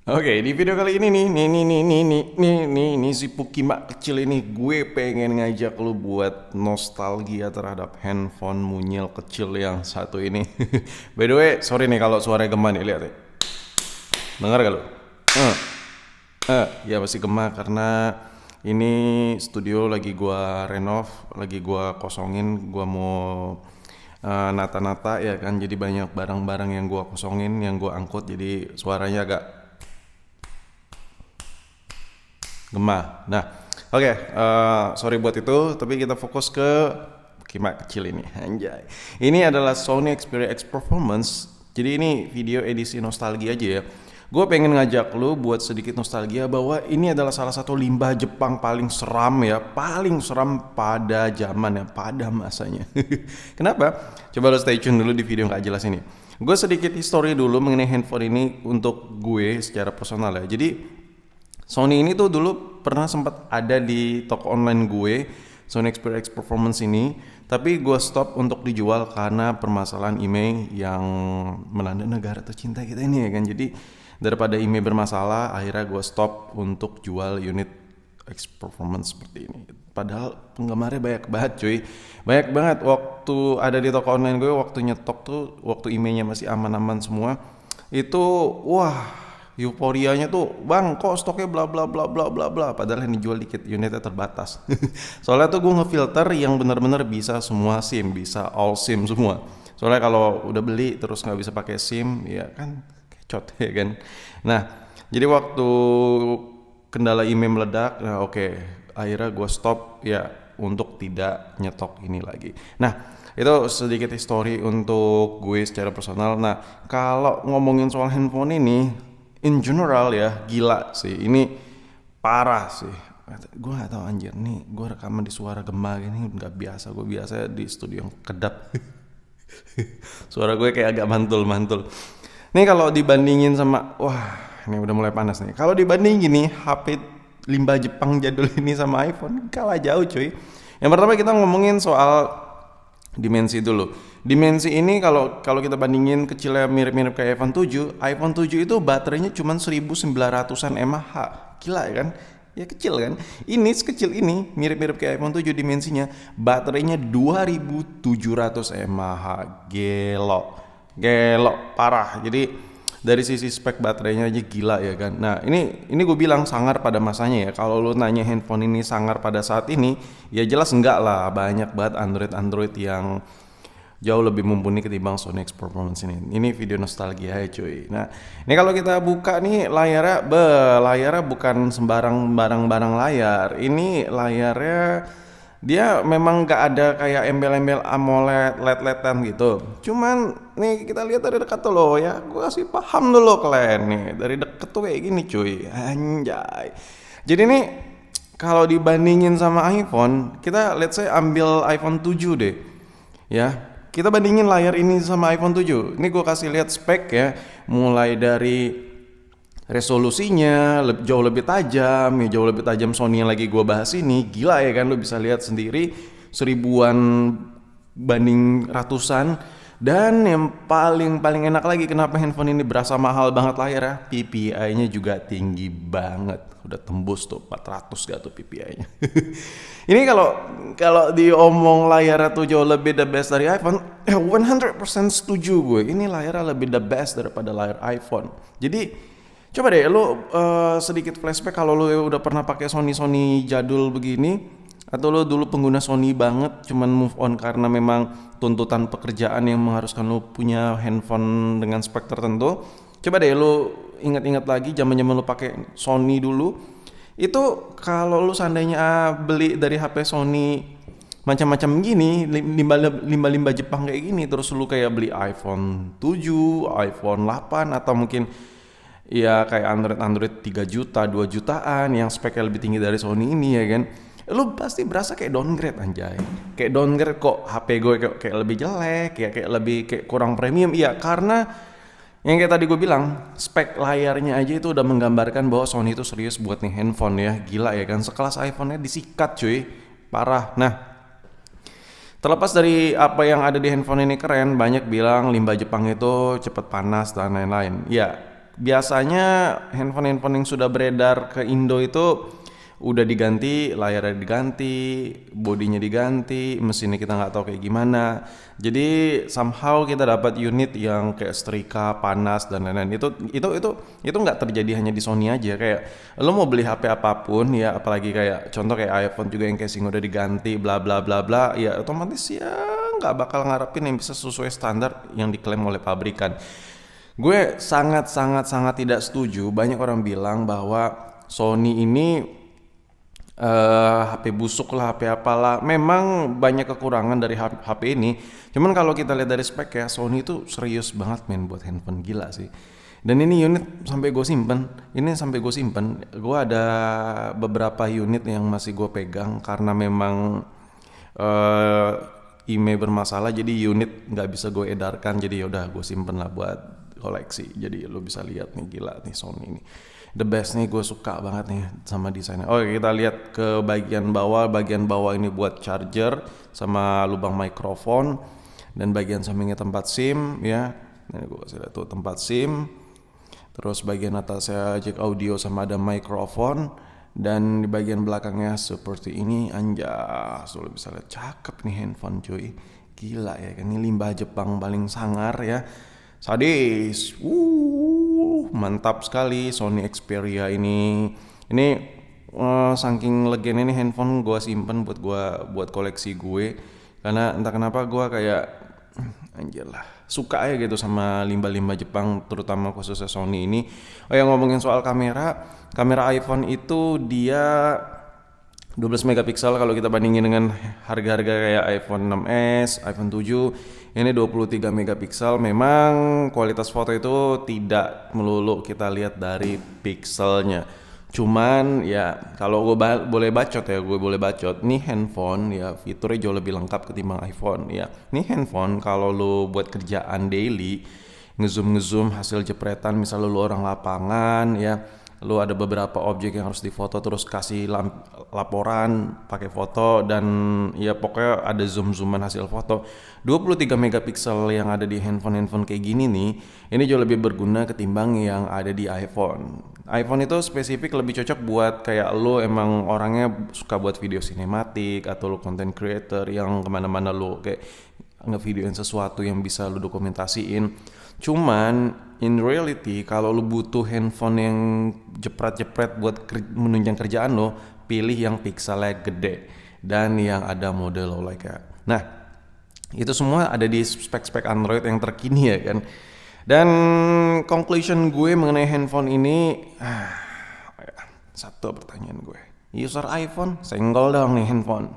Oke, di video kali ini nih si Pukimak kecil ini gue pengen ngajak lu buat nostalgia terhadap handphone mungil kecil yang satu ini. By the way, sorry nih kalau suaranya gema nih, lihat ya. Dengar gak lu? Ya pasti gema karena ini studio lagi gua renov, lagi gua kosongin, gua mau nata-nata ya kan, jadi banyak barang-barang yang gua kosongin, yang gua angkut, jadi suaranya agak Gemah. Nah, oke, sorry buat itu, tapi kita fokus ke Kimak kecil ini. Anjay. Ini adalah Sony Xperia X Performance. Jadi ini video edisi nostalgia aja ya. Gue pengen ngajak lu buat sedikit nostalgia bahwa ini adalah salah satu limbah Jepang paling seram ya, paling seram pada zaman ya, pada masanya. Kenapa? Coba lu stay tune dulu di video nggak jelas ini. Gue sedikit history dulu mengenai handphone ini untuk gue secara personal ya. Jadi Sony ini tuh dulu pernah sempat ada di toko online gue, Sony Xperia X Performance ini, tapi gue stop untuk dijual karena permasalahan IMEI yang melanda negara tercinta kita ini ya kan. Jadi daripada IMEI bermasalah, akhirnya gue stop untuk jual unit X Performance seperti ini. Padahal penggemarnya banyak banget cuy, banyak banget. Waktu ada di toko online gue, waktu nyetok tuh, waktu IMEI-nya masih aman-aman semua, itu wah, euforianya tuh, bang kok stoknya bla bla bla bla bla bla, padahal yang dijual dikit, unitnya terbatas. Soalnya tuh gue ngefilter yang bener-bener bisa semua SIM, bisa all SIM semua. Soalnya kalau udah beli terus nggak bisa pakai SIM ya kan kecot ya kan. Nah, jadi waktu kendala IMEI meledak, nah oke, akhirnya gue stop ya untuk tidak nyetok ini lagi. Nah, itu sedikit history untuk gue secara personal. Nah, kalau ngomongin soal handphone ini in general ya, gila sih, ini parah sih. Gue gak tahu anjir, nih gue rekaman di suara gema gini nggak biasa. Gue biasa di studio yang kedap. Suara gue kayak agak mantul-mantul. Nih kalau dibandingin sama, wah ini udah mulai panas nih. Kalau dibandingin nih HP limbah Jepang jadul ini sama iPhone, kalah jauh cuy. Yang pertama kita ngomongin soal dimensi dulu. Dimensi ini kalau kita bandingin kecilnya mirip-mirip kayak iPhone 7. iPhone 7 itu baterainya cuma 1900-an mAh. Gila ya kan? Ya kecil kan? Ini sekecil ini mirip-mirip kayak iPhone 7 dimensinya, baterainya 2700 mAh. Gelo. Gelo parah. Jadi dari sisi spek baterainya aja gila ya kan. Nah ini gue bilang sangar pada masanya ya. Kalau lu nanya handphone ini sangar pada saat ini, ya jelas enggak lah. Banyak banget Android yang jauh lebih mumpuni ketimbang Sony X Performance ini. Ini video nostalgia ya cuy. Nah ini kalau kita buka nih layarnya, layarnya bukan sembarang barang-barang layar. Ini layarnya dia memang gak ada kayak embel-embel AMOLED LED-LEDan gitu. Cuman nih kita lihat dari dekat tuh loh ya. Gue kasih paham dulu kalian nih. Dari deket tuh kayak gini cuy. Anjay. Jadi nih kalau dibandingin sama iPhone, kita let's say ambil iPhone 7 deh. Ya, kita bandingin layar ini sama iPhone 7. Ini gue kasih lihat spek ya. Mulai dari resolusinya jauh lebih tajam ya, jauh lebih tajam Sony yang lagi gue bahas ini. Gila ya kan, lo bisa lihat sendiri, seribuan banding ratusan. Dan yang paling enak lagi, kenapa handphone ini berasa mahal banget layarnya, PPI-nya juga tinggi banget, udah tembus tuh 400 gak tuh PPI-nya. Ini kalau diomong layarnya tuh jauh lebih the best dari iPhone, 100% setuju gue. Ini layarnya lebih the best daripada layar iPhone. Jadi coba deh lo sedikit flashback kalau lo udah pernah pakai Sony jadul begini, atau lo dulu pengguna Sony banget cuman move on karena memang tuntutan pekerjaan yang mengharuskan lo punya handphone dengan spek tertentu. Coba deh lo ingat-ingat lagi zaman-zaman lo pakai Sony dulu. Itu kalau lo seandainya beli dari HP Sony macam-macam gini, limbah-limbah Jepang kayak gini, terus lo kayak beli iPhone 7, iPhone 8, atau mungkin ya kayak Android 3 juta, 2 jutaan yang speknya lebih tinggi dari Sony ini ya kan, lu pasti berasa kayak downgrade anjay. Kayak downgrade, kok HP gue kayak lebih jelek, kayak lebih kayak kurang premium. Iya, karena yang kayak tadi gue bilang, spek layarnya aja itu udah menggambarkan bahwa Sony itu serius buat nih handphone ya. Gila ya kan, sekelas iPhone-nya disikat cuy. Parah. Nah, terlepas dari apa yang ada di handphone ini keren, banyak bilang limbah Jepang itu cepet panas dan lain-lain. Ya, biasanya handphone yang sudah beredar ke Indo itu udah diganti, layarnya diganti, bodinya diganti, mesinnya kita nggak tahu kayak gimana. Jadi somehow kita dapat unit yang kayak setrika, panas dan lain-lain. Itu nggak terjadi hanya di Sony aja. Kayak lo mau beli HP apapun ya, apalagi kayak contoh kayak iPhone juga yang casing udah diganti, bla bla bla bla, ya otomatis ya nggak bakal ngarepin yang bisa sesuai standar yang diklaim oleh pabrikan. Gue sangat tidak setuju. Banyak orang bilang bahwa Sony ini HP busuk lah, HP apalah. Memang banyak kekurangan dari HP ini. Cuman kalau kita lihat dari spek ya, Sony itu serius banget men buat handphone, gila sih. Dan ini unit sampai gue simpen. Gue ada beberapa unit yang masih gue pegang karena memang email bermasalah. Jadi unit nggak bisa gue edarkan. Jadi yaudah gue simpen lah buat koleksi. Jadi lo bisa lihat nih, gila nih Sony ini. The best nih, gue suka banget nih sama desainnya. Oke, kita lihat ke bagian bawah. Bagian bawah ini buat charger sama lubang mikrofon, dan bagian sampingnya tempat SIM ya. Ini gue kasih lihat tuh tempat SIM. Terus bagian atasnya jack audio sama ada mikrofon, dan di bagian belakangnya seperti ini. Anjas, lo bisa lihat, cakep nih handphone cuy. Gila ya kan, ini limbah Jepang paling sangar ya. Sadis. Mantap sekali Sony Xperia ini. Ini saking legend ini handphone gue simpen buat koleksi gue, karena entah kenapa gue kayak anjir lah, suka ya gitu sama limbah-limbah Jepang, terutama khususnya Sony ini. Oh ya, ngomongin soal kamera iPhone itu dia 12 megapiksel kalau kita bandingin dengan harga-harga kayak iPhone 6s, iPhone 7. Ini 23 megapiksel. Memang kualitas foto itu tidak melulu kita lihat dari pikselnya. Cuman ya kalau gue boleh bacot, nih handphone ya fiturnya jauh lebih lengkap ketimbang iPhone ya. Nih handphone kalau lo buat kerjaan daily, ngezoom hasil jepretan, misal lo orang lapangan ya, lu ada beberapa objek yang harus difoto, terus kasih laporan pakai foto, dan ya pokoknya ada zoom-zooman hasil foto. 23 megapiksel yang ada di handphone kayak gini nih, ini jauh lebih berguna ketimbang yang ada di iPhone. iPhone itu spesifik lebih cocok buat kayak lu emang orangnya suka buat video sinematik, atau lu content creator yang kemana-mana lu kayak ngevideoin sesuatu yang bisa lu dokumentasiin. Cuman in reality kalau lu butuh handphone yang jepret-jepret buat menunjang kerjaan lo, pilih yang pikselnya gede dan yang ada model low light. Nah, itu semua ada di spek-spek Android yang terkini ya kan. Dan conclusion gue mengenai handphone ini, satu pertanyaan gue. User iPhone, senggol dong nih handphone.